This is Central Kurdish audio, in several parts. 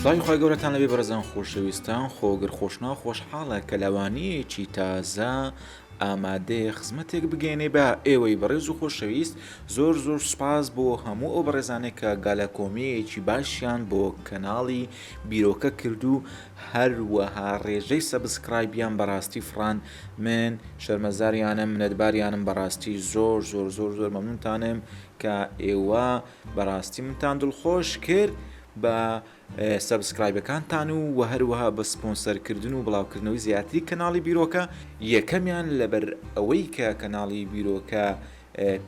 سڵاوی خۆی گەورەتان لەبێ بەڕێزان خۆشەویستان خۆگر خۆشنا خۆشحاڵە کە لەوانەیەکی تازە ئامادەیە خزمەتێک بگەێنێ بە ئێوەی بەڕێز و خۆشەویست زۆر سوپاس بۆ هەموو ئەو بەڕێزانێک کە گالە کۆمیەیەکی باشیان بۆ کەناڵی بیرۆکە کرد و هەروەها ڕێژەی سەبسکرایبیان بەڕاستی فران من شەرمەزاریانم منەتباریانم بەڕاستی زۆر مەمنونتانم کە ئێوە بەڕاستی منتان دڵخۆش کرد بە سەبسکرایبەکانتان و هەروەها بە سپۆنسەرکردن و بڵاوکردنەوەی زیاتری کەناڵی بیرۆکە یەکەمیان لەبەر ئەوەی کە کەناڵی بیرۆکە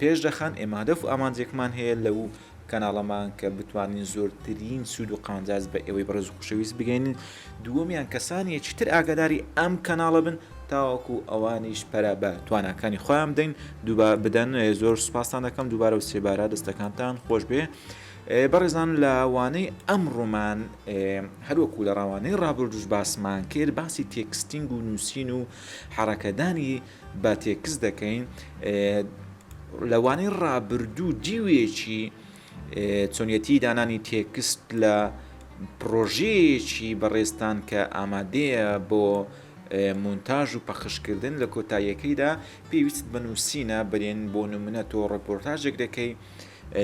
پێش دەخان ئێمە هەدەف و ئامانجێکمان هەیە لەو کەناڵەمان کە بتوانین زۆرترین سوود و قانجاز بە ئێوەی بەڕێز و خۆشەویست بگەینن دووەمیان کەسانێکی تر ئاگاداری ئەم کەناڵە بن تاوەکو ئەوانیش پەرە بە تواناکانی خۆیان بدەین بدەن زۆر سوپاسان دەکەم دووبارە و سێبارە دەستەکانتان خۆش بێ بەڕێزان لەوانەی ئەمڕۆمان هەروەکو لە ڕاوانەی ڕابردوش باسمان کرد باسی تێکستینگ و نووسین و حرەکەدانی بە تێکست دەکەین لەوانەی ڕابردوو دیوێکی چۆنیەتی دانانی تێکست لە پرۆژەیەکی بەڕێستان کە ئامادەیە بۆ مونتاژ و پەخشکردن لە کۆتاییەکەیدا پێویست بنووسینە بەرێن بۆ نمونە تۆ ڕپۆرتاژێک دەکەی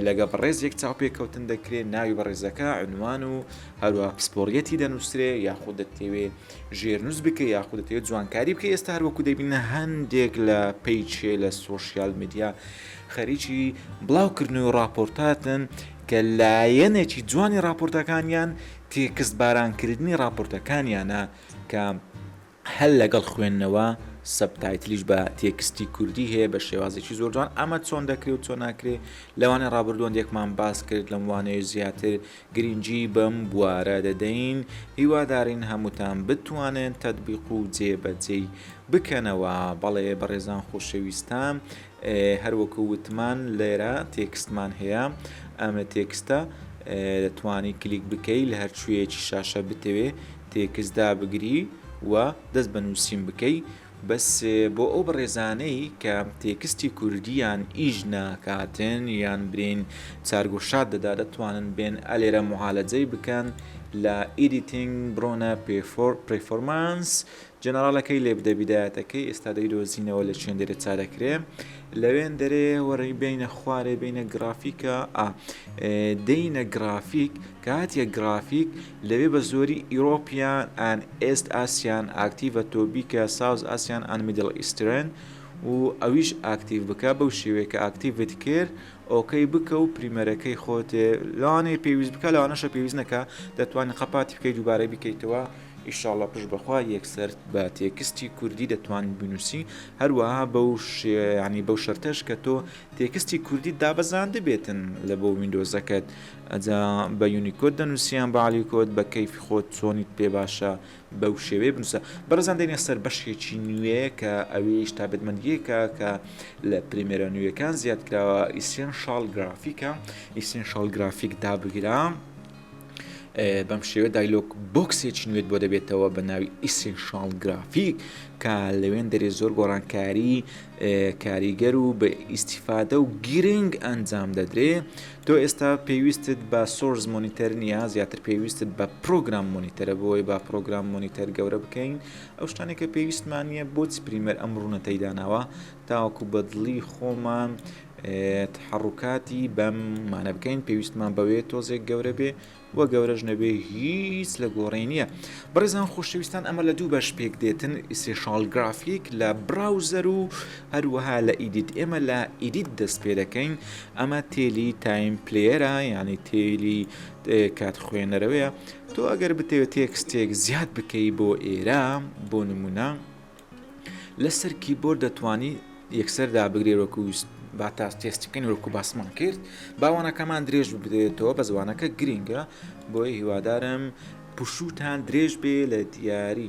لەگە بەڕێزێک چاوپێکەوتن دەکرێت ناوی بەڕێزەکە عنوان و هەروە پسپۆریەتی دەنووسرێ یاخود دەتەوێت ژێرنووس بکە یاخود دەتەوێت جوانکاری بکە ئێستا هەروەکو دەبینە هەندێک لە پیچێ لە سۆشیال میدیا خەریکی بڵاوکردن و راپۆرتاتن کە لایەنێکی جوانی راپۆرتەکانیان تێکست بارانکردنی راپۆرتەکانیانە کە هەل لەگەڵ خوێندنەوە سەبتایتلیش بە تێکستی کوردی هەیە بە شێوازێکی زۆر جوان ئەمە چۆن دەکرێت و چۆن ناکرێت لەوانە ڕابردووان یەکمان باس کرد لەم وانەیە زیاتر گرنگی بەم بوارە دەدەین هیوادارین هەمووتان بتوانن تەطبیق و جێبەجێ بکەنەوە بەڵێ بەڕێزان خۆشەویستان هەروەکو وتمان لێرە تێکستمان هەیە ئەمە تێکستە دەتوانی کلیک بکەی لە هەر کوێیەکی شاشە بتەوێ تێکستدا بگری و دەست بە نووسین بکەی بەس بۆ ئەو بەڕێزانەی کە تێکستی کوردیان ئیژ ناکاتن یان برین چارگۆشات دەدا دەتوانن بێن ئەلێرە معالەجەی بکەن لە ئیدیتینگ بڕۆنە پرفۆرمانس جەنەڕاڵەکەی لێ بدە بیدایەتەکەی ئێستا دەیدۆزینەوە لە چێن دەرێت چارەکرێ لەوێن دەرێ وەڕی بینە خوارێ بینە گرافیکە دەینە گرافیک کاتیە گرافیک لەوێ بە زۆری ئیرۆپیان ئان ئێست ئاسیان ئاکتیڤە تۆبیکە ساوز ئاسیان ئان میدڵ ئیسترن و ئەویش ئاکتیڤ بکە بەو شێوەیە کە ئاکتیڤت کرد ئۆکەی بکە و پریمەرەکەی خۆتێ لەوانەیە پێویست بکە لەوانەشە پێویست نەکە دەتوانێت قەپاتی بکەیت دووبارە بکەیتەوە ئیشاڵە پشت بەخوا یەکسەر بە تێکستی کوردی دەتوانین بنووسی هەروەها ینی بەو شەرتەش کە تۆ تێکستی کوردی دابەزان دەبێتن لە بۆ ویندۆزەکەت ئەجا بە یونیکۆد دەنووسیان بە عالیکۆد بە کەیفی خۆت چۆنیت پێ باشە بەو شێوەیە بنووسە بەڕێزان دێنێ سەر بەشێکی نوێ کە ئەوەیش تابێتمەندیەکە کە لە پریمێرە نوێیەکان زیاد کراوە ئیسێنشاڵ گرافیکە ئیسێنشاڵ گرافیک دابگرا بەم شێوە دایلۆگ بۆکسێکی نوێت بۆ دەبێتەوە بە ناوی ئیسێنشاڵ گرافیک کە لەوێن دەرێ زۆر گۆڕانکاری کاریگەر و بە ئیسیفادە و گرنگ ئەنجام دەدرێ تۆ ئێستا پێویستت بە سۆرس مۆنیتەر نییە زیاتر پێویستت بە پرۆگرام مۆنیتەرە بۆی با پرۆگرام مۆنیتەر گەورە بکەین ئەو شتانێکە پێویستمان نییە بۆچی پریمەر ئەم ڕوونەتەیداناوە تاوەکو بەدڵی خۆمان تحڕوکاتی بەم مانە بکەین پێویستمان بەوێ تۆزێک گەورە بێ وە گەورەش نەبێ هیچ لە گۆڕی نییە بەڕێزان خۆشەویستان ئەمە لە دوو بەش پێک دێتن ئیسێنشاڵ گرافیک لە براوزەر و هەروەها لە ئیدیت ئێمە لە ئیدیت دەست پێ دەکەین ئەمە تێلی تایم پلێرە یعنی تێلی کات خوێنەرەوەیە تۆ ئەگەر بتەوێت تێکستێک زیاد بکەی بۆ ئێرە بۆ نمونە لەسەر کیبۆرد دەتوانی یەکسەر دابگرێ وەکوویست با تا تێستی بکەین وەکو باسمان کرد باوانەکەمان درێژ بدرێتەوە بە زوانەکە گرینگە بۆی هیوادارم پشوتان درێژ بێ لە دیاری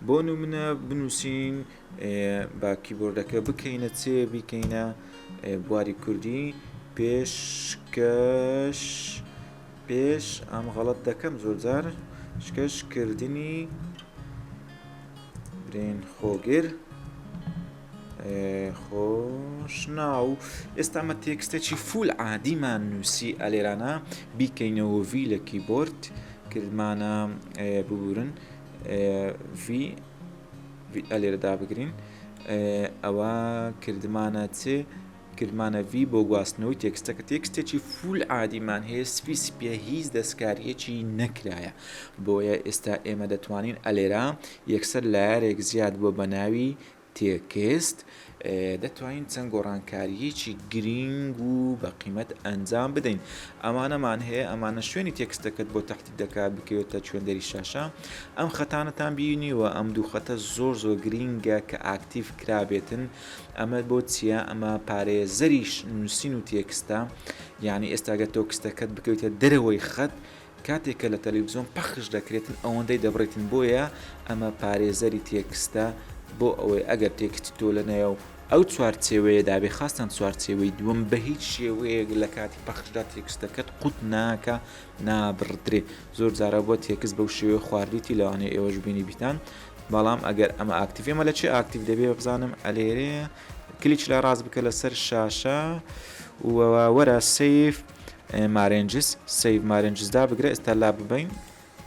بۆ نمونە بنووسین با کیبۆردەکە بکەینە چێ بیکەینە بواری کوردی پێش ئەم غەڵەت دەکەم زۆرجار شکەشکردنی برین خۆگر خۆشناو ئێستا ئەمە تێکستێکی فول عادیمان نووسی ئەلێرانە بیکەینەوە ڤی لە کیبۆرد کردمانە ببورن لێرە دابگرین ئەوە کردمانە چێ کردمانە V بۆ گواستنەوەی تێکستەکە تێکستێکی فول عادیمان هەیە سپیسپێ هیچ دەستکاریەکی نەکرایە بۆیە ئێستا ئێمە دەتوانین ئەلێرا یەکسەر لایارێک زیاد بۆ بەناوی تێکست دەتوانین چەند گۆڕانکاریەکی گرنگ و بە قیمەت ئەنجام بدەین ئەمانەمان هەیە ئەمانە شوێنی تێکستەکەت بۆ تەحدید دەکات بکەوێتە چوێندەری شاشە ئەم خەتانەتان بینیوە ئەم دوو خەتە زۆر گرینگە کە ئاکتیف کرابێتن ئەمە بۆ چییە ئەمە پارێزەریش نووسین و تێکستە یعنی ئێستاگە تۆکستەکەت بکەوێتە دەرەوەی خەت کاتێکە لە تەلەڤیزیۆن پەخش دەکرێتن ئەوەندەی دەبڕێتن بۆیە ئەمە پارێزەری تێکستە بۆ ئەوەی ئەگەر تێکستی تۆ لەنێو ئەو چوارچێوەیە دابێ خاستان چوارچێوەی دووەم بە هیچ شێوەیەک لە کاتی پەخشدا تێکستەکەت قوت ناکە نابڕدرێ زۆر جارە بۆ تێکست بەو شێوەیە خواردیتی لەوانەیە ئێوەش بینی بیتان بەڵام ئەگەر ئەمە ئاکتیڤێمە لە چێ ئاکتیڤ دەبێ بزانم ئەلێرێ کلیچ لە ڕاست بکە لەسەر شاشە وەرە سیف مارێنجزدا بگرە ئێستا لا ببین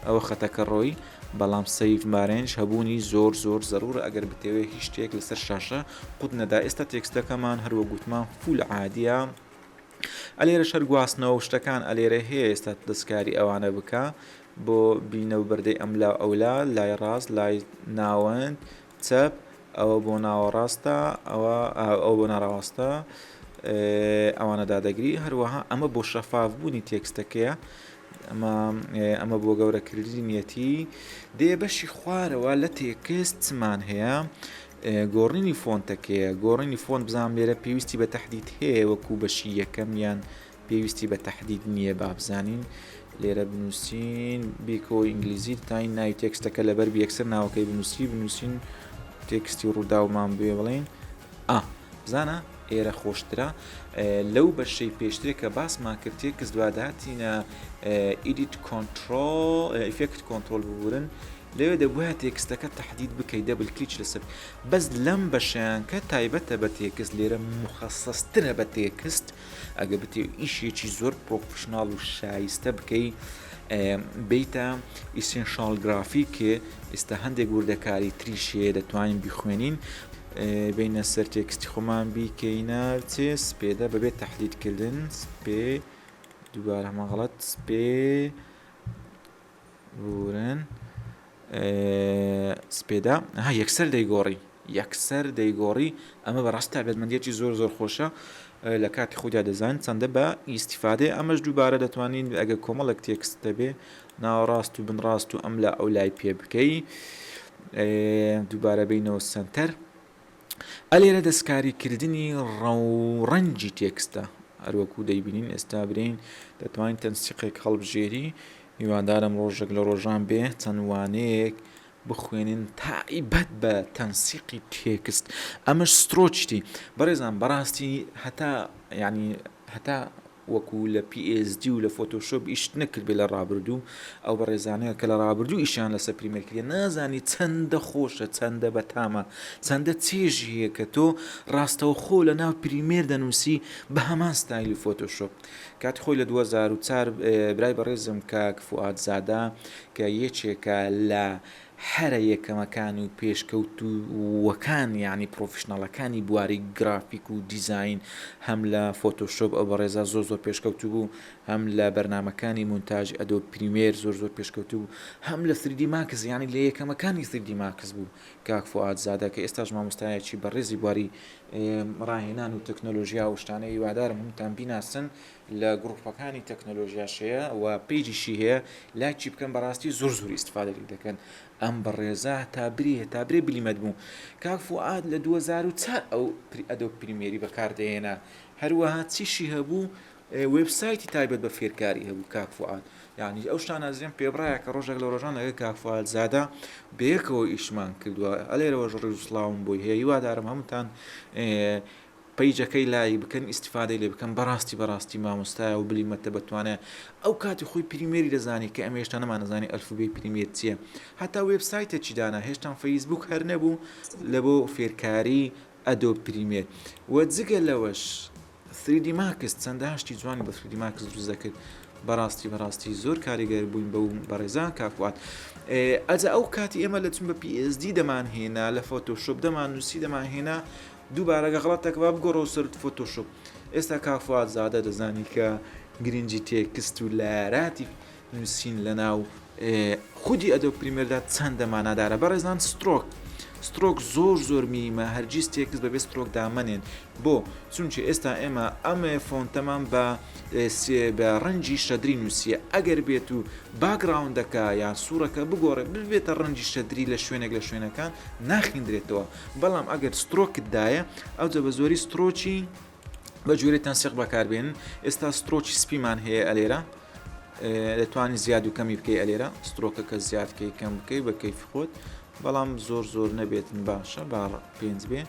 ئەوە خەتەکە ڕۆی بەڵام سیف مارێنج هەبوونی زۆر زەرورە ئەگەر بتێوێ هیچ شتێک لەسەر شاشە قوت نەدا ئێستا تێکستەکەمان هەروە گوتمان فول عادیە ئەلێرە شەر گواستنەوە شتەکان ئەلێرە هەیە ئێستا دەستکاری ئەوانە بکە بۆ بینە و بەردەی ئەملا ئەولا لای ڕاست لای ناوەند چەپ ئەوە بۆ ناوەڕاستە ئەو بۆ ناڕاوەستە ئەوانە دادەگری هەروەها ئەمە بۆ شەفاف بوونی تێکستەکەیە ئەمە بۆ گەورەکردنی نیەتی دێ بەشی خوارەوە لە تێکست چمان هەیە گۆڕینی فۆنتەکەیە گۆڕینی فۆن بزانام لێرە پێویستی بە تەحدید هەیە وەکو بەشی یەکەم یان پێویستی بە تەحدید نییە با بزانین لێرە بنووسین بیکۆ ئینگلیزی تاین ناوی تێکستەکە لەبەر یەکسەر ناوەکەی بنووسین تێکستی ڕووداومان بێ بڵێن بزانە ئێرە خۆشترە لەو بەشەی پێشترێک کە باسمان کرد تێکست دواداتینە ئیدیت کۆنتڕۆل ئیفێکت کۆنتڕۆل ببورن لەوێ دەبووە تێکستەکە تەحدید بکەیت دەبل کلیچ لەسەر بەس لەم بەشیان کە تایبەتە بە تێکست لێرە مخەسەسترە بە تێکست ئەگە بتێ ئیشێکی زۆر پرۆفشناڵ و شایستە بکەی بیتە ئیسێنشال گرافیکێ ئێستا هەندێک وردەکاری تریشێ دەتوانین بیخوێنین بینە سەر تێکستی خۆمان بیکەینە چێ سپێدە بەبێت تەحدیدکردن سپێ دووبارە هەمان غەڵەت سپێ بورن سپێدا یەکسەر دەیگۆڕی ئەمە بەڕاست تایبەتمەندیەکی زۆر خۆشە لە کاتی خۆدا دەزانین چەندە بە ئیسیفادێ ئەمەش دووبارە دەتوانین ئەگە کۆمەڵێک تێکست دەبێ ناوەڕاست و بنڕاست و ئەم لە ئەو لای پێ بکەی دووبارە بینەوە سنتەر ئەلێرە دەستکاریکردنی ڕەنگی تێکستە هەروەکو دەیبینین ئێستا برین دەتوانین تەنسیقێک هەڵبژێری هیوادارم ڕۆژێک لە ڕۆژان بێ چەند وانەیەک بخوێنین تایبەت بە تەنسیقی تێکست ئەمەش سترۆچتی بەڕێزان بەڕاستی هەتا وەکو لە PSD و لە فۆتۆشۆپ ئیش نەکرد بێ لە ڕابردوو ئەو بەڕێزانەیە کە لە ڕابردوو ئیشان لەسەر پریمەرکردە نازانی چەندە خۆشە چەندە بەتامە چەندە چێژی هەیە کە تۆ ڕاستەوە خۆ لە ناو پریمێر دەنووسی بە هەمان ستایلی فۆتۆشۆپ کاتی خۆی لە 2004 برای بەڕێزم کاک فواد زادا کە یەکێکە لە هەرە یەکەمەکان و پێشکەوتووەکان یعنی پرۆفشناڵەکانی بواری گرافیک و دیزاین هەم لە فۆتۆشۆپ ئەو بەڕێزا زۆر پێشکەوتو بوو هەم لە بەرنمەکانی مونتاژ ئەدۆ پریمێر زۆر پێشکەوتو بوو هەم لە 3D ماکس یعنی لە یەکەمەکانی 3D ماکس بوو کاک فواد زادا کە ئێستاش مامۆستایەکی بەڕێزی بواری ڕاهێنان و تەکنۆلۆژیا و شتانەی هیوادارم هەمووتان بیناسن لە گروپەکانی تەکنۆلۆژیاشەیە و پیجیشی هەیە لایکی بکەن بەڕاستی زۆر ئیستیفادەی دەکەن ئەم بەڕێزە تابرێ بلیمەت بوو کاک فواد لە 2004 ئەو ئەدۆ پریمێری بەکاردەهێنا هەروەها چیشی هەبوو وێبسایتی تایبەت بە فێرکاری هەبوو کاک فواد یعنی ئەو شتان ئازیێن پێبڕایە کە ڕۆژێک لە ڕۆژان لەگە کاک فواد زادا بەیەکەوە ئیشمان کردووە ئەلێرەوەژ ڕێزوسڵاوم بۆی هەیە هیوادارم هەمووتان پیجەکەی لای بکەن ئیسیفادەی لێ بکەن بەڕاستی مامۆستایە و بلیمەتە بتوانێت ئەو کاتی خۆی پریمێری دەزانی کە ئەمە هێشتا نەمانەزانی ئەلفوبێی پریمێر چییە هەتا وێبسایتێکی دانا هێشتا فەیسبوک هەر نەبوو لە بۆ فێرکاری ئەدۆ پریمێر وە جگە لەوەش 3D ماکس چەندە هەشتی جوانی بە 3D ماکس دروست دەکرد بەڕاستی زۆر کاریگەر بووین بە بەڕێزان کاکوات ئەجا ئەو کاتی ئێمە لە چون بە PSD دەمانهێنا لە فۆتۆشۆپ دەمان نووسی دەمانهێنا دووبارەگە غڵاتەکەوا بگۆڕەوە سەر فۆتۆشۆپ ئێستا کاکوات زادە دەزانی کە گرنگجی تێکست و لایراتی نووسین لە ناو خودی ئەدۆ پریمێردا چەند دەمانادارە بەڕێزان سترۆک زۆر میمە هەرگیز تێکست بەبێ سترۆک دامەنێن بۆ چونچە ئێستا ئێمە ئەمە فۆنتەمان بە ڕەنجی شەدری نووسیە ئەگەر بێت و باگراوندەکە یان سوورەکە بگۆڕێ ببێتە ڕەنجی شەدری لە شوێنێک لە شوێنەکان ناخیندرێتەوە بەڵام ئەگەر سترۆکتدایە ئەوجە بە زۆری سترۆکی بە جوێری تەنسیق بەکاربێنن ئێستا سترۆکی سپیمان هەیە ئەلێرە دەتوانانی زیاد و کەمی بکەی ئەلێرە سترۆکەکە زیادکەی کەم بکەی بە کەیفی خۆت بەڵام زۆر نەبێتن باشە با پێنج بێ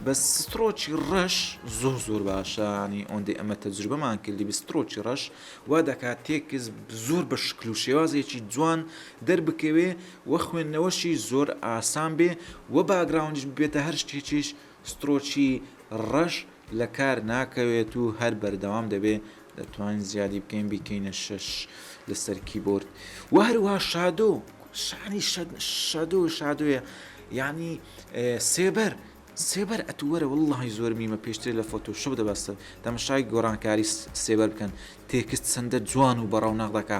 بە سترۆکی ڕەش زۆر باشە ینی ئەوەندەی ئەمە تەجروبەمان کردی بە سترۆکی ڕەش وا دەکات تێکس زۆر بە شکل و شێوازێکی جوان دەربکەوێ وە خوێندنەوەشی زۆر ئاسان بێ وە باگراوندش بێتە هەر شتێکیش سترۆکی ڕەش لە کار ناکەوێت و هەر بەردەوام دەبێ دەتوانین زیادی بکەین بیکەینە 6 لەسەر کیبۆرد و هەروها شادۆ شانی شادۆیە یعنی سێبەر ئەتووەرە واللهی زۆر میمە پێشتر لە فۆتۆشۆپ دەبەستە تەماشای گۆڕانکاری سێبەر بکەن تێکست چەندە جوان و بەڕاو ناغدەکە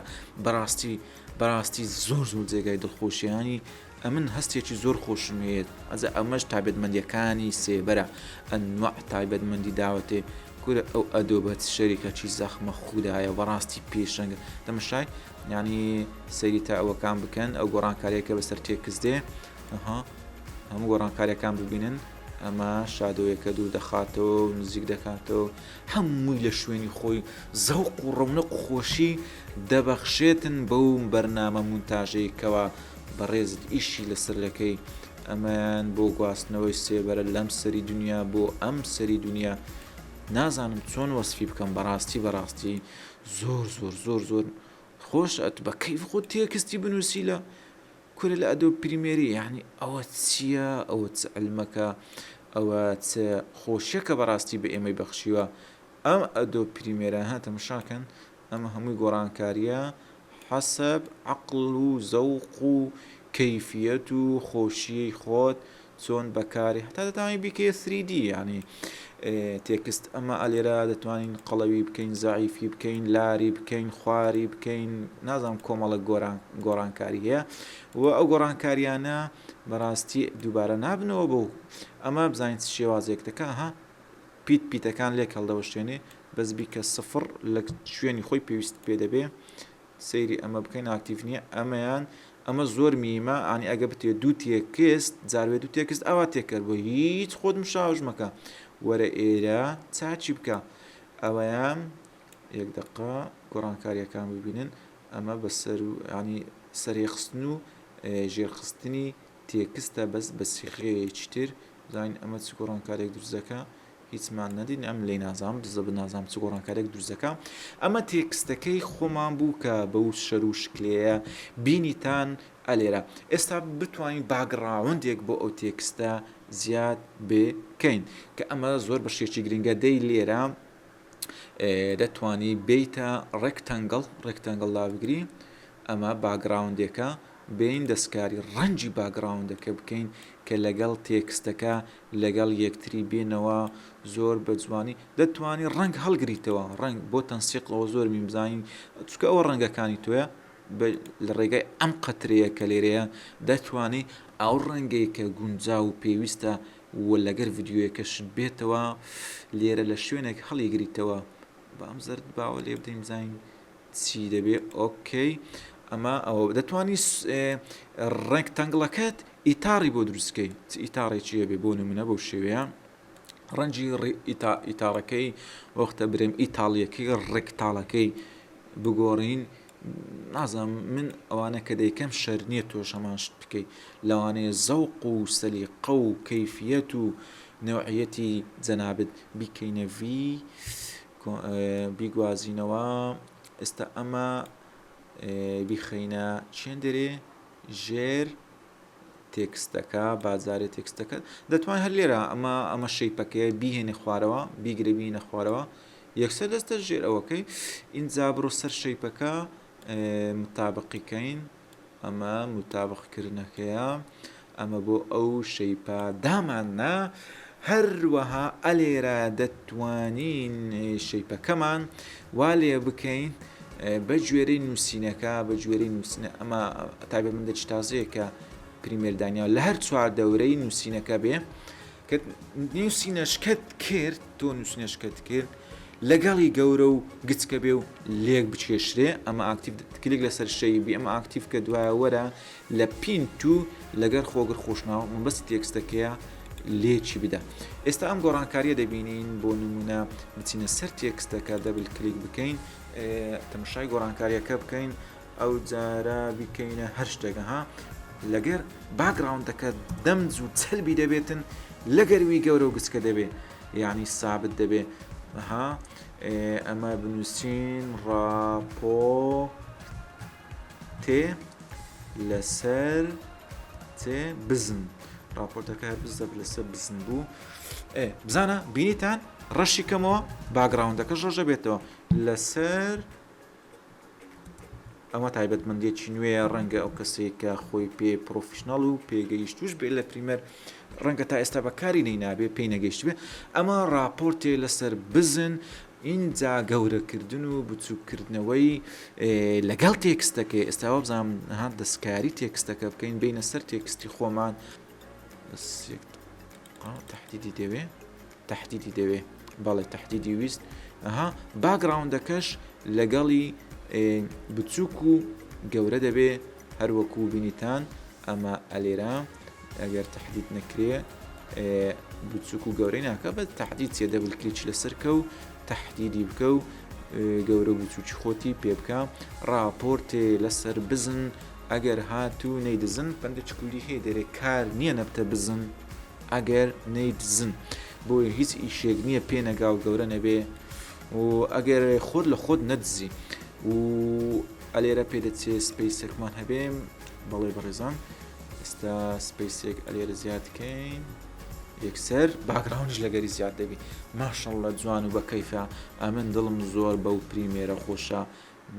بەڕاستی زۆر جێگای دڵخۆشیانی ئەمن هەستێکی زۆر خۆشمێت ئەزە ئەمەش تایبەتمەندیەکانی سێبەرە ئەنوع تایبەتمەندی داوەتێ کورە ئەو ئەدۆبەت شەریکەکی زەخمە خوددایە بەڕاستی پێشەنگە تەماشای ینی سەیری تا ئەوەکان بکەن ئەو گۆڕانکاریەکە بەسەر تێکست دێ هەموو گۆڕانکاریەکان ببینن ئەمە شادۆیەکە دوور دەخاتەوە و نزیک دەکاتەوە هەمووی لە شوێنی خۆی زەوق و ڕەونق و خۆشی دەبەخشێتن بەو بەرنامە مونتاژەیەکەوە بەڕێزت ئیشی لەسەرەکەی ئەمان بۆ گواستنەوەی سێبەرە لەم سەری دنیا بۆ ئەم سەری دنیا نازانم چۆن وەسفی بکەم بەڕاستی زۆر خۆش ئەت بە کەیف خۆت تێکستی بنووسی لە کورە لە ئەدۆ پریمێری یعنی ئەوە چییە ئەوە چ علمەکە ئەوە چ خۆشیەکە بەڕاستی بە ئێمەی بەخشیوە ئەم ئەدۆ پریمێرە تەماشاکەن ئەمە هەمووی گۆڕانکاریە حەسەب عەقڵ و زەوق و کەیفیەت و خۆشیی خۆت چۆن بەکاری هەتا دەتوانین بیکەیە 3D ینی تێکست ئەمە ئەلێرە دەتوانین قەڵەوی بکەین زعیفی بکەین لاری بکەین خواری بکەین نازانم کۆمەڵە گۆڕانکاری هەیە و ئەو گۆڕانکاریانە بەڕاستی دووبارە نابنەوە بۆ ئەمە بزانین شێوازێک دەکە پیتەکان لێک هەڵدەوەشتێنێ بەسبی کە سفر لە شوێنی خۆی پێویست پێ دەبێ سەیری ئەمە بکەین ئاکتیڤ نییە ئەمە زۆر میمە ئانی ئەگە بتێ دوو تێکست جاروێ دوو تێکست ئەوە تێکرد بۆ هیچ خۆت مشاوش مەکە وەرە ئێرە چاچی بکە ئەوەیان یەک دقا گۆڕانکاریەکان ببینن ئەمە بەسەر و ینی سەرێخستن و ژێرخستنی تێکستە بەس بە سیخەیەکی تر زانین ئەمە چ گۆڕانکارێک دروستەکە هیچمان نەدین ئەم لی نازام دزە بنازام چ گۆڕانکارێک دروستەکە ئەمە تێکستەکەی خۆمان بوو کە بەو شەر و شکلەیە بینیتان ئەلێرە ئێستا بتوانین باگراوندێک بۆ ئەو تێکستە زیاد بکەین کە ئەمە زۆر بەشێکی گرنگە دەی لێرە دەتوانی بیتە ڕێکتەنگڵ لاوگری ئەمە باگراوندێکە بین دەستکاری ڕەنجی باگراوندەکە بکەین کە لەگەڵ تێکستەکە لەگەڵ یەکتری بێنەوە زۆر بە جوانی دەتوانی ڕەنگ هەڵگریتەوە ڕەنگ بۆ تەنسیقەوە زۆر میمزانین چکە ئەوە ڕەنگەکانی تۆیە لە ڕێگای ئەم قەترەیە کە لێرەیە دەتوانی ئەو ڕەنگەی کە گونجا و پێویستە و لەگەر ڤیددیوەکەشت بێتەوە لێرە لە شوێنێک هەڵیگریتەوە بەم زرد باوە لێ بدەین بزانین چی دەبێ ئۆکەی ئەمە ئەوە دەتوانی ڕێکتەنگڵەکەت ئیتاری بۆ دروستکەی ئیتارێکی هەبێ بۆ نمونە بەو شێوەیە ڕەنجی ئیتارەکەی وەختە برێم ئیتاڵیەکەی ڕێکتاڵەکەی بگۆڕین نازانم من ئەوانە کە دەیکەم شەر نییە تۆ شەماشت بکەیت لەوانەیە زەوق و سەلیقە و کەیفیەت و نەوعیەتی جەنابەت بیکەینە بیگوازینەوە ئێستا ئەمە بیخەینە چێندێرێ ژێر تێکستەکە بازارێ تێکستەکە دەتوان هەر لێرە ئەمە شەیپەکەی بیهێنێ خوارەوە بیگرێ بینە خوارەوە یەکسەر دەستە ژێر ئەوەکەی ئینجا بڕۆ سەر شەیپەکە متابقیکەین ئەمە متابقکردنەکەیە ئەمە بۆ ئەو شەیپە داماننا هەروەها ئەلێرە دەتوانین شەیپەکەمان وا لێ بکەین بە گوێرەی نووسینەکە بە گوێرەی نووسینە ئەمە تایبەتمەندە چ تازەیە کە پریمێردانیا لە هەر چوار دەورەی نووسینەکە بێ کە نووسینەشکت کرد تۆ نووسینەشکت کرد لەگەڵی گەورە و گچکە بێ و لێک بچێشرێ ئەمە ئاکتیف کلیک لەسەر شەیبی ئەمە ئاکتیف کە دوایە وەرە لە پینت و لەگەر خۆگر خۆشناوە مەبەست تێکستەکەیە لێکی بدە ئێستا ئەم گۆڕانکاریە دەبینین بۆ نمونە بچینە سەر تێکستەکە دەبل کلیک بکەین تەماشای گۆڕانکاریەکە بکەین ئەو جارە بیکەینە هەر شتێکە ها لەگەر باگراوندەکە دەمز و چەلبی دەبێتن لەگەروی گەورە و گچکە دەبێ یعنی سابت دەبێ ها ئەمە بنووسین ڕاپۆرتێ لەسەر تێ بزن راپۆرتەکە هەر بزە لەسەر بزن بوو بزانە بینیتان ڕەشی کەمەوە باگراوندەکە ڕۆژە بێتەوە لەسەر ئەمە تایبەتمەندێکی نوێ ڕەنگە ئەو کەسێک کە خۆی پێ پرۆفیشنەڵ و پێگەیشتوش بێت لە پریمەر ڕەنگە تا ئێستا بەکاری نەینابێ پێی نەگەیشت بێ ئەمە راپۆرتێ لەسەر بزن اینجا گەورەکردن و بچووکردنەوەی لەگەڵ تێکستەکە ئێستاوە بزانام دەستکاری تێکستەکە بکەین بینە سەر تێکستی خۆمان تهدیدی دەوێ تهدیدی دەوێ بەڵێ تهدیدی ویست باگراوندەکەش لەگەڵی بچووک و گەورە دەبێ هەروەکو بینیتان ئەمە ئەلێرا ئەگەر تهدید نەکرێ بچووک و گەورەی ناکە بە تهدید سێ دەبل کلیچ لەسەرکە و تهدیدی بکە و گەورە بچووکی خۆتی پێ بکە راپۆرتێ لەسەر بزن ئەگەر هاتوو نەیدزن پندە چکولی هەیە دەرێ کار نییە نەبتە بزن ئەگەر نەیدزن بۆی هیچ ئیشێک نییە پێ نەگا و گەورە نەبێ و ئەگەر خۆت لە خۆت نەدزی و ئەلێرە پێدەچێ سپیسێکمان هەبێ بەڵێ بەڕێزان ئێستا سپیسێک ئەلێرە زیادکەین یەکسەر باگراونش لەگەری زیاد دەبی ماشەڵڵە جوان و بە کەیفە ئەمن دڵم زۆر بەو پریمێرە خۆشە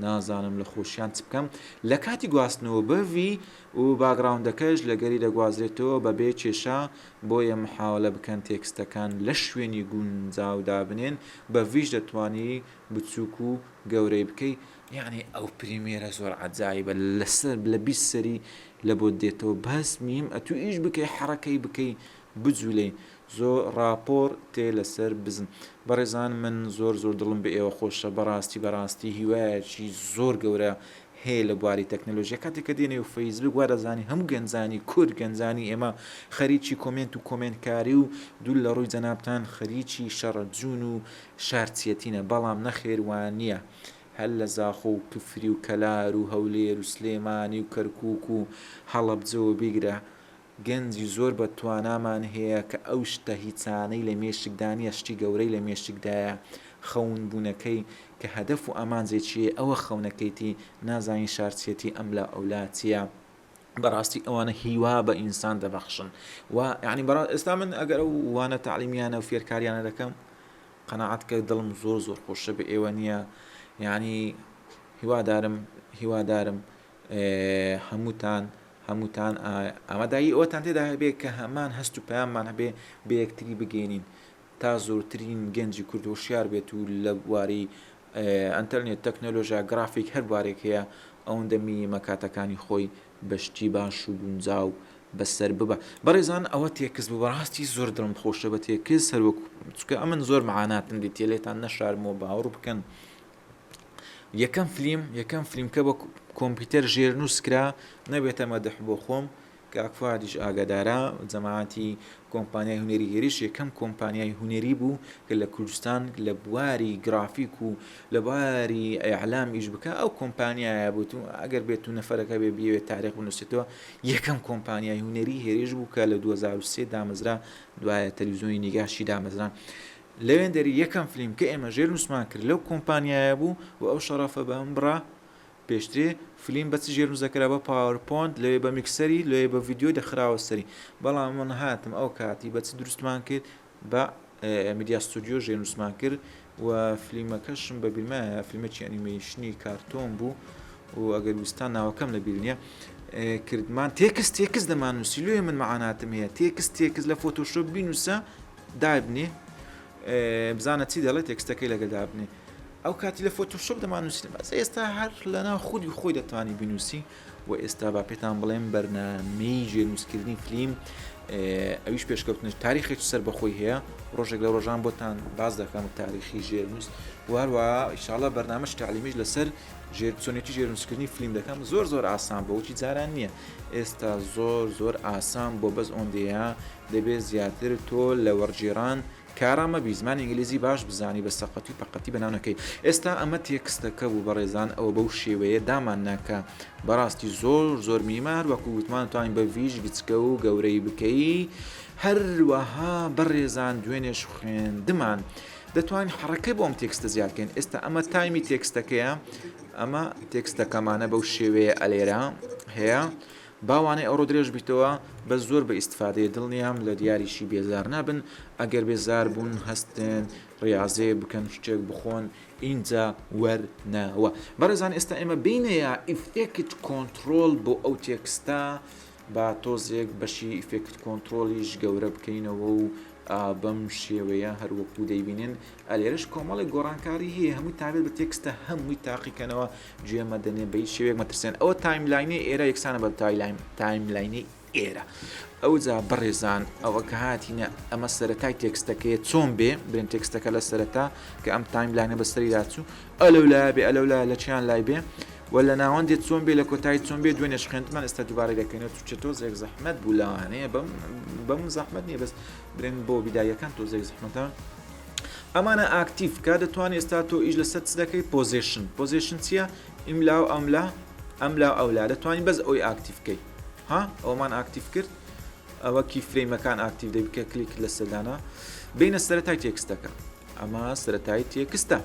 نازانم لە خۆشیان چ بکەم لە کاتی گواستنەوە بەڤی و باگراوندەکەش لەگەری دەگوازرێتەوە بەبێ کێشە بۆیە محاولە بکەن تێکستەکان لە شوێنی گونجاودا بنێن بەڤیش دەتوانی بچووک و گەورەی بکەی یعنی ئەو پریمێرە زۆر عەجایبە لەسەر لە بیست سەری لە بۆ دێتەوە بەس میم ئەتو ئیش بکەی حەرەکەی بکەی بجوولێ زۆر راپۆر تێ لەسەر بزن بەڕێزان من زۆر دڵم بە ئێوە خۆشە بەڕاستی هیوایەکی زۆر گەورە هەیە لە بواری تەکنۆلۆژیا کاتێککە دێنێ و فەیسبوک وا دەزانی هەموو گەنجانی کورد گەنجانی ئێمە خەریکی کۆمنت و کۆمنتکاری و دوول لە ڕووی جەنابتان خەریکی شەڕەجوون و شارچیەتینە بەڵام نەخێوان نییە هەل لە زاخۆ و کفری و کەلار و هەولێر و سلێمانی و کەرکووک و هەڵەبجەوە بیگرە گەنجی زۆر بە توانامان هەیە کە ئەو شتە هیچانەی لە مێشکدانیە شتی گەورەی لە مێشکدایە خەون بوونەکەی کە هەدەف و ئامانجێکیە ئەوە خەونەکەیتی نازانی شارچێتی ئەم لە ئەولاتیە بەڕاستی ئەوانە هیوا بە ئینسان دەبەخشن و یعنی ئێستا من ئەگەر ئەو وانە تعلیمیانە و فێرکاریانە دەکەم قەناعەت کە دڵم زۆر خۆشە بە ئێوە نییە یعنی هیوادارم هەمووتان ئامادایی ئەوەتان تێدا هەبێ کە هەمان هەست و پەیاممان هەبێ بە یەکتری بگەێنین تا زۆرترین گەنجی کورد هۆشیار بێت و لە بواری ئەنتەرنێت تەکنۆلۆژیا گرافیک هەر بوارێک هەیە ئەوەندە میمەکاتەکانی خۆی بەشتی باش و گونجاو بەسەر ببە بەڕێزان ئەوە تێکس بوو بەڕاستی زۆر دڵم خۆشە بە تێکس هەروەکو چکە ئەمن زۆر معاناتن دی تێلێتان نەشارمەوە باوەڕ بکەن یەکەم فیلم کە بە کۆمپیوتەر ژێرنووسکرا نەبێتە مەدەح بۆ خۆم کە ئەکفادیش ئاگادارە جەماعەتی کۆمپانیای هونەری هێریش یەکەم کۆمپانیای هونەری بوو کە لە کوردستان لە بواری گرافیک و لە بواری ئەعلام ئیش بکە ئەو کۆمپانیایە بوو و ئەگەر بێت و نەفەرەکە بێ بیەوێت تاریخ بنووسێتەوە یەکەم کۆمپانیای هونەری هێریش بوو کە لە 2023 دامەزرا دوایە تەلەڤیزیۆنی نیگاشی دامەزران لەوێن دەری یەکەم فیلم کە ئێمە ژێرنووسمان کرد لەو کۆمپانیایە بوو و ئەو شەرەفە بەم بڕا پێشترێ فیلم بەچ ژێرنووسەکرا بە پاوەرپۆنت لەوێ بە میکسەری لەوێ بە ڤیددیۆ دەخراوە سەری بەڵام من هاتم ئەو کاتی بەچ دروستمان کرد بە میدیا ستودیۆ ژێنووسمان کرد و فلیمەکەشم بە بیرمایە فیلمێکی ئەنیمەیشنی کارتۆن بوو و ئەگەر ویستان ناوەکەم لە بیر نییە کردمان تێکس دەمانووسی لێ من مەعاناتم هەیە تێکس لە فۆتۆشۆپ بینوسە دابنێ بزانە چی دەڵێت تێکستەکەی لەگە دابنێ ئەو کاتی لە فۆتۆشۆپ دەمانووسی بەس ئێستا هەر لەناو خۆی دەتوانی بینوسی و ئێستا با پێتان بڵێم بەرنامەی ژێنووسکردنی فلیم ئەویش پێشکەوتنش تاریخێکی سەر بەخۆی هەیە ڕۆژێک لە ڕۆژان بۆتان باز دەکەم تاریخی ژێرنووس وهروە ئینشاڵڵا بەرنامەش تعلیمیش لەسەر چۆنێتی ژێرنووسکردنی فلیم دەکەم زۆر ئاسان بەوەکی جاران نییە ئێستا زۆر ئاسان بۆ بەس ئۆندەیە دەبێت زیاتر تۆ لە وەرجێران کارامە بی زمانی ئینگلیزی باش بزانی بە سەقەتی پەقەتی بەناونەکەی ئێستا ئەمە تێکستەکە بوو بەڕێزان ئەوە بەو شێوەیە دامان ناکە بەڕاستی زۆر میمار وەکو وتمان توانین بە ڤیژ گچکە و گەورەی بکەی هەروەها بەڕێزان دوێنێش خوێندمان دەتوانین حڕەکەی بۆم تێکستە زیادکەین ئێستا ئەمە تایمی تێکستەکەیە ئەمە تێکستەکەمانە بەو شێوەیە ئەلێرە هەیە باوانەی ئەوڕۆ درێژ بیتەوە بە زۆر بە ئیسفادەیە دڵنیام لە دیاریشی بێزار نابن ئەگەر بێزار بوون هەستن ڕاضێ بکەن شتێک بخۆن اینجا وەرنەوە بەڕێزان ئێستا ئێمە بینەیە ئیفێکت کۆنتترۆل بۆ ئەو تێکستە با تۆزێک بەشی ئیفێکت کۆنتترۆلیش گەورە بکەینەوە و بەم شێوەیە هەروەکو دەیبینن ئەلێرش کۆمەڵی گۆڕانکاری هەیە هەمووی تابێت بە تێکستە هەمووی تاقیکەنەوە گوێمە دەنێ بەی شێوەیەک مەترسێن ئەوە تایملاینی ئێرە یەکسانە بە تایملاینی ئێرە ئەو جا بەڕێزان ئەوە کە هاتیینە ئەمە سەرەتای تێکستەکەی چۆن بێ برێن تێکستەکە لە سەرەتا کە ئەم تایملاینە بەسەری داچوو ئەلەولا لە چیان لای بێ و لە ناوەندێت چۆن بێ لە کۆتایی چۆن بێ دوێنێش خوێندمان ئێستا دووبارە دەکەینەوە توچێت تۆزێک زەحمەت بوو لەوانەیە بەم زەحمەت نییە بەس برێن بۆ بیدایەکان تۆزێک زەحمەتە ئەمانە ئاکتیف کا دەتوانێت ئێستا تۆ ئیش لەسەر چ دەکەی پۆزیشن چییە ئیملا و ئەملا ئەولا دەتوانین بەس ئەوی ئاکتیفکەی ها ئەومان ئاکتیف کرد ئەوە کیفرەیمەکان ئاکتیف دەبکە کلیک لە سەردانە بینە سەرەتای تێکستەکە ئەمە سەرەتایی تێکستە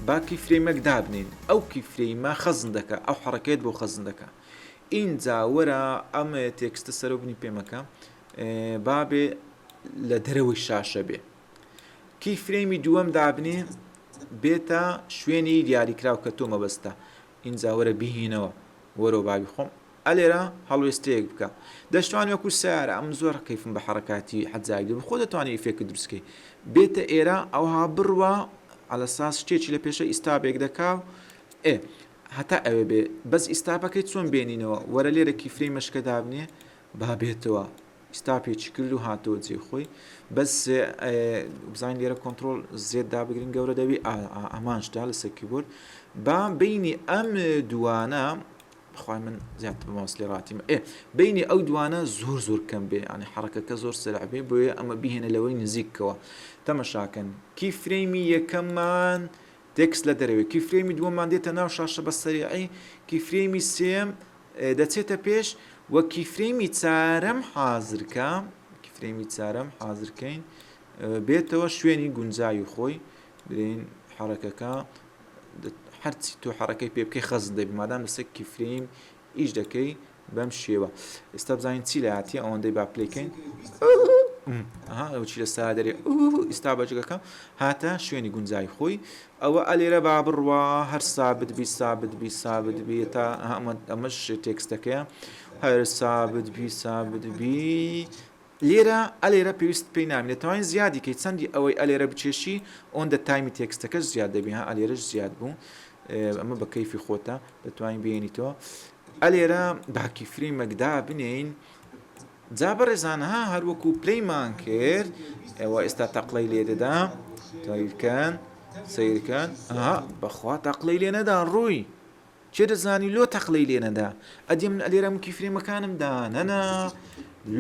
با کیفرەیمەک دابنین ئەو کیفرەیمە خەزم دەکە ئەو حڕەکەیت بۆ خەزم دەکە ئینجا وەرە ئەم تێکستە سەرۆبنی پێمەکە بابێ لە دەرەوەی شاشە بێ کیفرەیمی دووەم دابنێ بێتە شوێنی دیاریکراو کە تۆ مەبەستە ئینجا وەرە بیهینەوە وەرە بابی خۆم ئەلێرە هەڵوێستەیەک بکە دەشتوان وەکو سیارە ئەم زۆر کەیفم بە حرەکاتی حەجای بخۆ دەتوانێت ئیفێکت دروستکەی بێتە ئێرە ئەوها بڕوە على ساس شتێکی لە پێشە ئیستابێک دەکاو هەتا ئەوێ بێ بەس ئیستاپەکەی چۆن بێنینەوە وەرە لێرە کیفرەی مەشکە دابنێ با بێتەوە ئیستاپێکی کرد و هاتەوە جێ خۆی بەس بزانین لێرە کۆنتترۆل زێت دابگرین گەورە دەوی ئەمانشتا لەسەر کیبۆرد با بینی ئەم دوانە بخوای من زیاتر بەماسلێڕاتیم بینی ئەو دوانە زۆر کەم بێ ئەنی حرەکەکە زۆر سەرعبێ بۆیە ئەمە بیهێنە لەوەی نزیکەوە تەمەشاکەن کیفرەیمی یەکەممان تێکست لە دەرەوێ کیفرەیمی دووەممان دێتە ناو شاشە بە سەریعی کیفرەیمی سێم دەچێتە پێش وە کیفرەیمی چارەم حازرکەین بێتەوە شوێنی گونجای خۆی برین حرەکەکە هەرچی تۆ حرەکەی پێ بکەی خەزم دەبی مادام لەسەر کیفرەیم ئیش دەکەی بەم شێوە ئێستا بزانین چی لە هاتیە ئەوەندەی با پلەکەین ئەو چی لە سادەرێ ئێستا بەجگەکە هاتە شوێنی گونجای خۆی ئەوە ئەلێرە با بڕوا هەر سابت بی تا ئەمەش تێکستەکەیە هەر سابت بی لێرە ئەلێرە پێویست پێی نامێت دەتوانین زیادی کەی چەندی ئەوەی ئەلێرە بچێشی ئۆندە تایمی تێکستەکەش زیاد دەبی ها ئەلێرەش زیاد بوو ئەمە بە کەیفی خۆتە دەتوانین بێنیتەوە ئەلێرە باکی فریمەکدا بنین جا بەڕێزانها هەروەکو پلەیمان کرد ئێوە ئێستا تەقلەی لێ دەدا تایرکەن سیرکەن بەخوا تەقلەی لێ نەدا ڕووی چێ دەزانی لۆ تەقلەی لێ نەدا ئەدی من ئەلێرە کیفرێمەکانمدا نەنا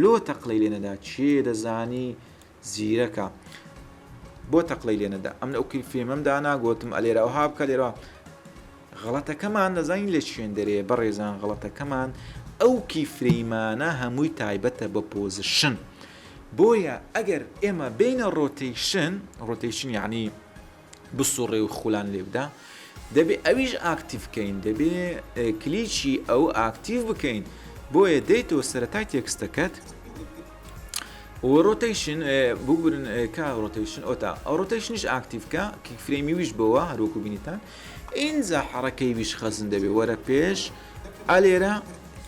لۆ تەقلەی لێ نەدا چێ دەزانی زیرەکە بۆ تەقلەی لێ نەدا ئەم ئەو کیفرێمەمدا ناگۆتم ئەلێرە ئەوها بکە لێرە غەڵەتەکەمان دەزانین لە چێن دەرێ بەڕێزان غەڵەتەکەمان ئەو کیفرەیمانە هەمووی تایبەتە بە پۆزیشن بۆیە ئەگەر ئێمە بینە ڕۆتیشن یعنی بسوڕێ و خولان لێ بدا دەبێ ئەویش ئاکتیف بکەین دەبێ کلیچی ئەو ئاکتیف بکەین بۆیە دەیتەوە سەرەتای تێکستەکەت و روتيشن بوبرن كا روتيشن اوتا او روتيشنش اكتيف كا كي فريمي ويش بوا هروكو بينيتان انزا حركه ويش خزن دبي ورا بيش اليرا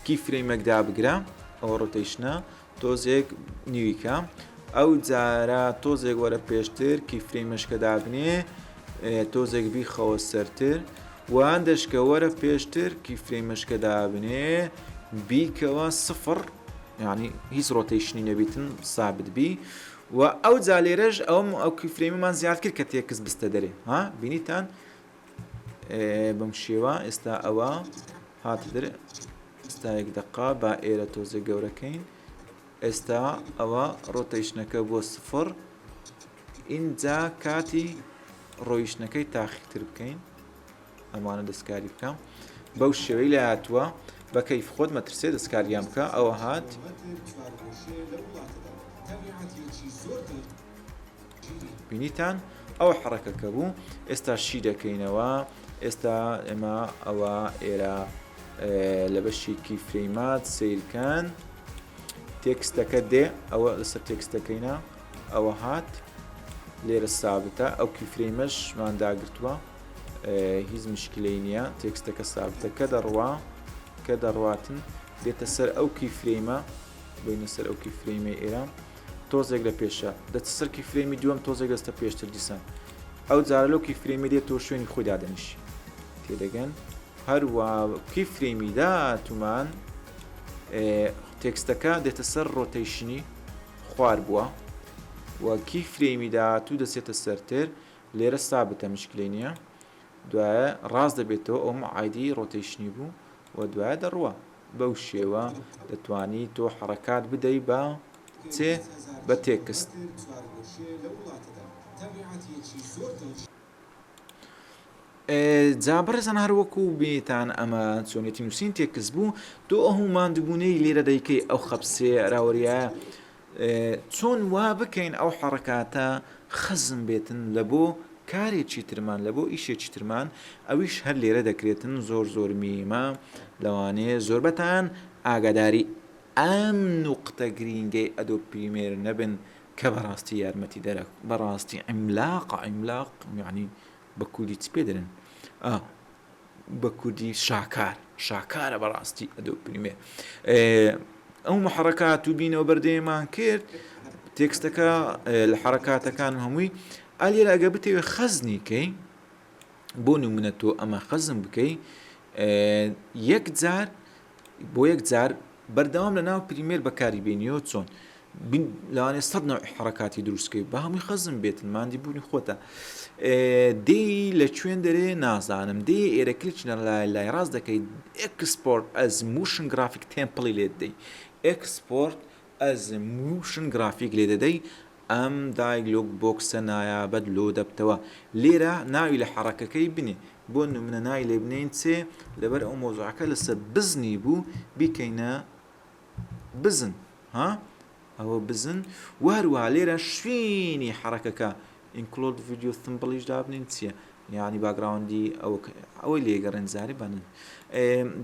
كي فريمك دا بقرا او روتيشنا توزيك نيويكا او زارا توزيك ورا بيشتر كي فريمش كدابني توزيك بي خوسرتر وعندش كورا بيشتر كي فريمش كدابني بيكوا صفر يعني هيز روتيشني نبيتن ثابت بي و زاليرج او كيفريمي مان زيادة كل كتيكس بستدري ها بينيتان بمشيوا استا اوا هات دري استا يك دقة با ايرا توزي قوركين استا اوا روتيشنكا بو صفر انزا كاتي رويشنكي تاخي تربكين امانا دسكاري بكام بوشيوي لاتوا بكيف خود مترسي دسكاريام بكا او هات بینیتان ئەو حرەکەکە بوو ئێستا شی دەکەینەوە ئێستا ئێمە ئەوە ئێرە لە بەشی کیفرەیمات سیرکەن تێکستەکە دێ ئەوە لەسەر تێکستەکەینە ئەوە هات لێرە سابتە ئەو کیفرەیمەشمان داگرتووە هیچ مشکلەی نییە تێکستەکە سابتە کە دەڕواتن دێتە سەر ئەو کیفرەیمە بینە سەر ئەو کیفرەیمە ئێرە تۆزێک لە پێشە دەچ سەر کیفرەیمی دووەم تۆزێک دەستە پێشتر دیسان ئەو جارە لەو کیفرەیمی دێت تۆ شوێنی خۆی دادەنیشی تێدەگەن هەروە کیفرەیمی داتومان تێکستەکە دێتە سەر ڕۆتەیشنی خوار بووە و کیفرەیمی داهاتوو دەچێتە سەرتر لێرە سابتە مشکلەی نییە دوایە ڕاست دەبێتەوە ئەوم عایدی ڕۆتەیشنی بوو و دوایە دەڕوە بەو شێوە دەتوانی تۆ حرەکات بدەی بە چێ بە تێکست جا بەڕێزان هەروەکو بێتان ئەمە چۆنێتی نووسین تێکست بوو تۆ ئەو ماندبوونەی لێرە دەیکەی ئەو خەپسێ راوەریە چۆن وا بکەین ئەو حرەکاتە خەزم بێتن لە بۆ کارێکی ترمان لە بۆ ئیشێکی ترمان ئەویش هەر لێرە دەکرێتن زۆر میمە لەوانەیە زۆربەتان ئاگاداری ئەم نوقتە گرینگەی ئەدۆ پریمێر نەبن کە بەڕاستی یارمەتی دەرە بەڕاستی عیملاق یعنی بە کوردی چ پێ دەرن بە کوردی شاکارە بەڕاستی ئەدۆ پریمێر ئەو محرەکات و بینەوە بەردەیەمان کرد تێکستەکە لە حرەکاتەکان هەمووی ئالێرە ئەگە بتەوێ خەزنی کەی بۆ نمونە تۆ ئەمە خەزم بکەی بۆ یەک جار بەردەوام لە ناو پریمێر بەکاری بێنیەوە چۆن لەوانێ 100 نوع حرەکاتی دروستکەی بە هەمووی خەزم بێتن مادی بوونی خۆتە دێی لە کوێن دەرێ نازانم دێ ئێرە کلیچ لای ڕاست دەکەیت ئەکسپۆرت ئەز موشن گرافیک تێمپڵی لێ دەدەی ئەکسپۆرت ئەز موشن گرافیک لێ دەدەی ئەم دایلۆگ بۆکسە نایابەت لۆ دەبتەوە لێرە ناوی لە حرەکەکەی بنێ بۆ نمونە ناوی لێ بنێن چێ لەبەر ئەو مۆزوعەکە لەسەر بزنی بوو بیکەینە بزن ئەوە بزن وهروە لێرە شوێنی حرەکەکە ئینکلۆد ڤیدیۆ تمبڵیش دابنین چییە یعنی باگراوندی ئەوەی لێگەڕێن زاری بانن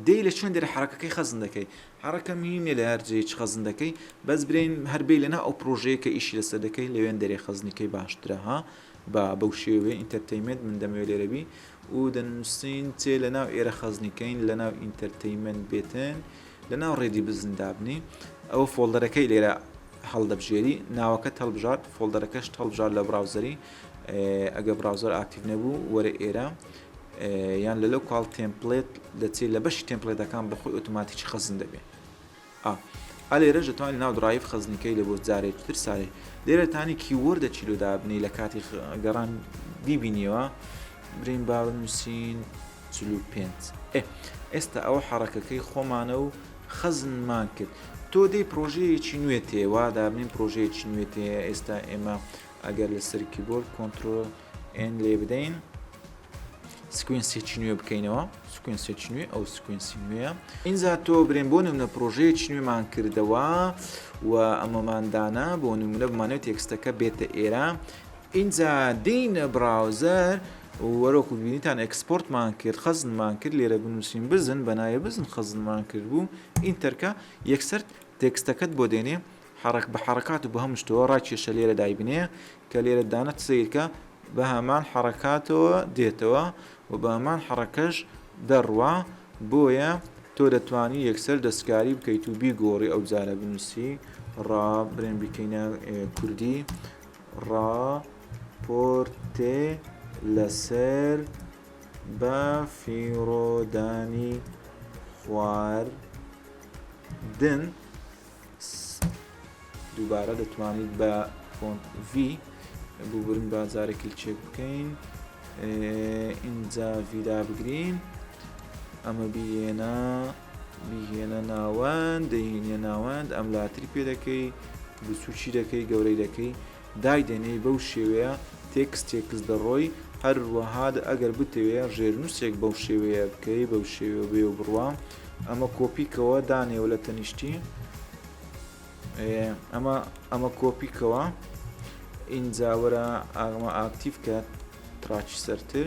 دەی لە چۆن دەرە حرەکەکەی خەزن دەکەی حرەکە میمێ لە هەرجێک خەزن دەکەی بەس برین هەربەی لەنا ئەو پرۆژەیە کە ئیشی لەسەر دەکەی لەوێن دەرێ خەزنیکەی باشترە بەو شێوێ ئینتەرتەیمنت من دەمەوێت لێرەبی و دەنووسین چێ لە ناو ئێرە خەزنیکەین لە ناو ئینتەرتەیمنت بێتن لە ناو ڕێدی بزن دابنی ئەوە فۆڵدەرەکەی لێرە هەڵدەبژێری ناوەکەت هەڵبژات فۆڵدەرەکەش هەڵبژات لە براوزەری ئەگە براوزەر ئاکتیڤ نەبوو وەرە ئێرە یان لەلەو کاڵ تێمپلێت دەچێت لە بەشی تێمپلێتەکان بەخۆی ئۆتۆماتیکی خەزن دەبێت ئالێرە دەتوانێت ناو درایڤ خەزنیکەی لە بۆ جارێکی تر سارێ لێرەتانی کیوەردە چیلۆ دابنی لە کاتی گەڕان بیبینیەوە برین با بنووسین 45 ئێستا ئەوە حرەکەکەی خۆمانە و خەزنمان کرد تۆ دەی پرۆژەیەکی نوێ تێوا دابنین پرۆژەیەکی نوێ تێ ئێستا ئێمە ئەگەر لەسەر کیبۆرد کۆنترۆل ئێن لێ بدەین سکوێنسێکی نوێ بکەینەوە سکوێنسێکی نوێ ئەو سکوێنسی نوێە ئینجا تۆ برێن بۆ نمونە پرۆژەیەکی نوێمان کردەوە و ئەمەماندانا بۆ نمونە بمانێت تێکستەکە بێتە ئێرە ئینجا دینە براوزەر وەرۆکو بینیتان ئەکسپۆرتمان کرد خەزنمان کرد لێرە بنووسین بزن بەنایە بزن خەزنمان کرد بوو ئینتەرکە یەکسەر تێکستەکەت بۆ دێنێ حرك بە حرکات و بە هەم شتەوە ڕاکێشە لێرە دایبنێ کە لێرە دانەت سیرکە بە هەمان حرکاتەوە دێتەوە و بە هەمان حرەکەش دەڕوا بۆیە تۆ دەتوانی یەکسەر دەستکاری بکەیت و بیگۆڕی ئەو جارە بنووسی برێن بکەینە کوردی ڕاپۆرتێ لەسەر بە فیرۆدانی خواردن دووبارە دەتوانیت بە فۆنت V ببرن بازارێکی چێک بکەین اینجا ڤیدا بگرین ئەمە بیهێنە ناوەند دەهێنە ناوەند ئەم لاتری پێ دەکەی بچووکی دەکەی گەورەی دەکەی دایدێنەی بەو شێوەیە تێکس دەڕۆی هەروەها ئەگەر بتەوێ ژێرنووسێک بەو شێوەیە بکەی بەو شێوە بێ و بڕوا ئەمە کۆپیکەوە دانێەوە لە تەنیشتی ئەمە کۆپیکەوە ئینجاوەرە ئاغمە ئاکتیف کە تراکی سەرتر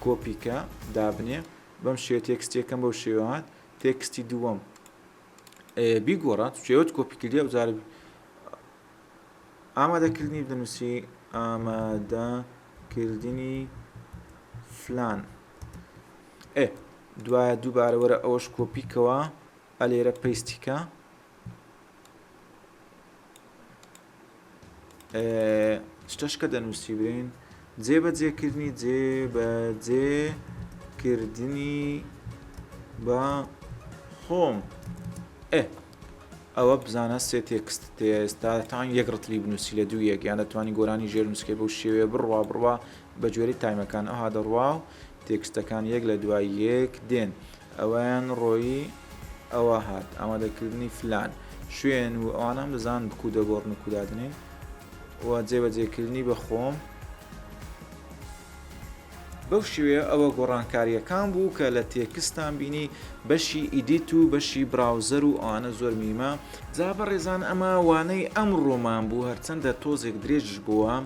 کۆپیکە دابنێ بەم شێ تێکستێکەکەم بەو شێوەهات تێکستی دووەم بیگۆڕات شێوت کۆپیکردی ئەو جارە ئامادەکردنی دەنووسی ئامادەکردنی فلان دوایە دووبارە وەرە ئەوەش کۆپیکەوە ئەلێرە پەیستیکە شتەشکە دەنووسی برین جێبەجێکردنی بە خۆم ئەوە بزانە سێ تێکست ئێستا تان یەک ڕتلی بنووسی لە دوو یەک یان دەتوانی گۆرانی ژێر نووسکەی بەو شێوەیە بڕوا بە جۆری تایمەکان ئەوها دەڕوا و تێکستەکان یەک لە دوای یەک دێن ئەویان ڕۆیی ئەوە هات ئامادەکردنی فلان شوێن و ئەوانم دەزان بکو دەگۆڕن و کودادنێن و جێبەجێکردنی بە خۆم بەو شێوەیە ئەوە گۆڕانکاریەکان بوو کە لە تێکستان بینی بەشی ئیدیت و بەشی براوزەر و ئەوانە زۆر میمە جا بەڕێزان ئەمە وانەی ئەم ڕۆمان بوو هەرچەندە تۆزێک درێژش بووە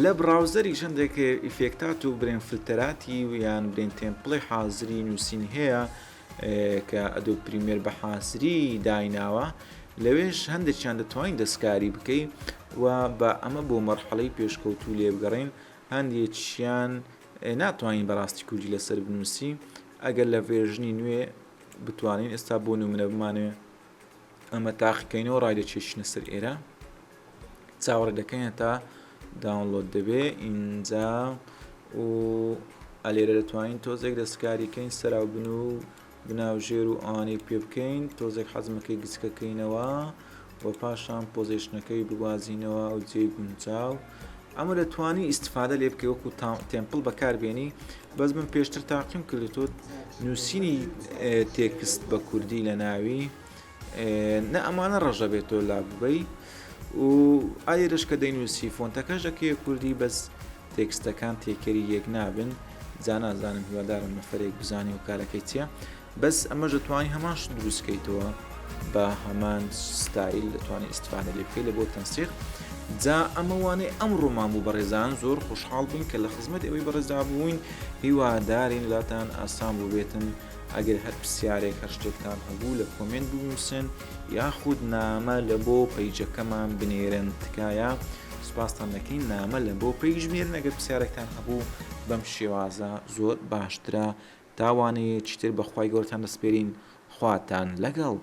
لە براوزەری چەندێکە ئیفێکتات و برێن فلتەراتی و یان برێن تێمپڵی حازری نووسین هەیە کە ئەدۆ پریمێر بە حازری دایناوە لەوێش هەندێکیان دەتوانین دەستکاری بکەین و بە ئەمە بۆ مەرحەڵەی پێشکەوتوو لێ بگەڕین هەندێکیان ناتوانین بەڕاستی کوردی لەسەر بنووسی ئەگەر لە ڤێژنی نوێ بتوانین ئێستا بۆ نمونە بمانێ ئەمە تاقیکەینەوە ڕایدەچێشنە سەر ئێرە چاوەڕێ دەکەین تا داونلۆد دەبێ ئینجا و ئەلێرە دەتوانین تۆزێک دەستکاریکەین سەراو بن و بناوژێر و ئەوانەی پێ بکەین تۆزێک حەزمەکەی گچکەکەینەوە و پاشان پۆزیشنەکەی بوازینەوە و جێی گونجاو ئەمە دەتوانی ئیسفادە لێ بکەی وەکو تێمپڵ بەکاربێنی بەس من پێشتر تاقیم کرد تۆ نووسینی تێکست بە کوردی لە ناوی نە ئەمانە ڕەژە بێتەوە لا ببەی و ئایرش کە دەینووسی فۆنتەکەش دەکەیە کوردی بەس تێکستەکان تێکەری یەک نابن جا نازانم هیوادارم نەفەرێک بزانێ و کارەکەی چییە بەس ئەمە دەتوانی هەمان شت دروستکەیتەوە بە هەمان ستایل دەتوانێت ئیسفادە لێ بکەی لە بۆ تەنسیق جا ئەمەوانەی ئەم ڕۆمان بوو بەڕێزان زۆر خۆشحاڵ بووین کە لە خزمەت ئەوەی بەڕێزدا بووین هیوادارین لاتان ئاسان بوو بێتن ئەگەر هەر پرسیارێک هەر شتێکتان هەبوو لە کۆمنت بنووسن یاخود نامە لە بۆ پەیجەکەمان بنێرن تکایە سوپاسان دەکەین نامە لە بۆ پێیژمێرن ئەگەر پرسیارێکتان هەبوو بەم شێوازە زۆر باشترە تاوانەیە چیتر بەخوای گەورەتان دەسپێرین خواتان لەگەڵ